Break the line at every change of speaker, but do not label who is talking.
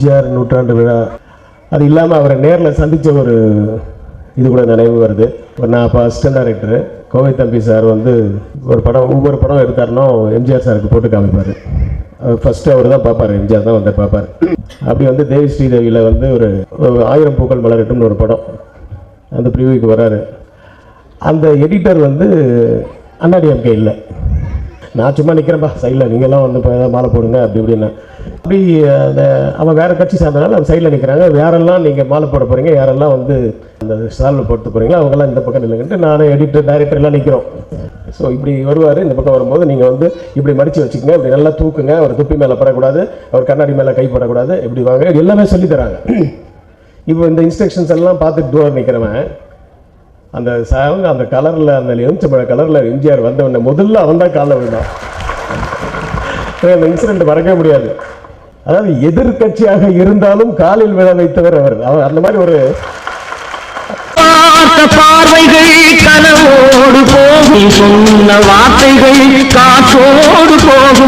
எம்ஜிஆர் நூற்றாண்டு விழா அது இல்லாமல் அவரை நேரில் சந்தித்த ஒரு இது கூட நினைவு வருது. நான் அப்போ அசிஸ்டன்ட் டைரக்டரு கோவை தம்பி சார் வந்து ஒரு படம் ஒவ்வொரு படம் எடுத்தாருனோ எம்ஜிஆர் சாருக்கு போட்டு காமிப்பார். ஃபஸ்ட்டு அவர் தான் பார்ப்பார், எம்ஜிஆர் தான் வந்து பார்ப்பார். அப்படி வந்து தேவி ஸ்ரீதேவியில் வந்து ஒரு 1000 பூக்கள் மலரட்டும்னு ஒரு படம் அந்த ப்ரிவியூக்கு வராரு. அந்த எடிட்டர் வந்து அண்ணாடிஎம்கே இல்லை, நான் சும்மா நிற்கிறேன்ப்பா சைடில், நீங்கள்லாம் வந்து இப்போ ஏதாவது மாலை போடுங்க அப்படி இப்படின்னா. அப்படி அந்த அவன் வேறு கட்சி சேர்ந்தனால அவன் சைடில் நிற்கிறாங்க. யாரெல்லாம் நீங்கள் மாலை போட போகிறீங்க, யாரெல்லாம் வந்து அந்த சால்வை போட்டு போகிறீங்களோ அவங்கெல்லாம் இந்த பக்கம் இல்லைங்கன்ட்டு நானும் எடிட்டர் டைரக்டர்லாம் நிற்கிறோம். ஸோ இப்படி வருவார், இந்த பக்கம் வரும்போது நீங்கள் வந்து இப்படி மடித்து வச்சுக்கோங்க, இப்படி நல்லா தூக்குங்க, அவர் துப்பி மேலே படக்கூடாது, அவர் கண்ணாடி மேலே கை படக்கூடாது, இப்படி வாங்க, எல்லாமே சொல்லித்தராங்க. இப்போ இந்த இன்ஸ்ட்ரக்ஷன்ஸ் எல்லாம் பார்த்துட்டு தூரம் நிற்கிறவன் அந்த சாங் அந்த கலரில் அந்த எலுமிச்சம்பழ கலரில் எம்ஜிஆர் வந்தவன முதல்ல அவன் தான் காலில் விழுந்தான். அந்த இன்சிடென்ட் மறக்கவே முடியாது. அதாவது எதிர்கட்சியாக இருந்தாலும் காலில் விழ வைத்தவர் அவர். அந்த மாதிரி ஒரு
பார்வைகள் கனவோடு போகும், சொன்ன வார்த்தைகள் காற்றோடு போகும்.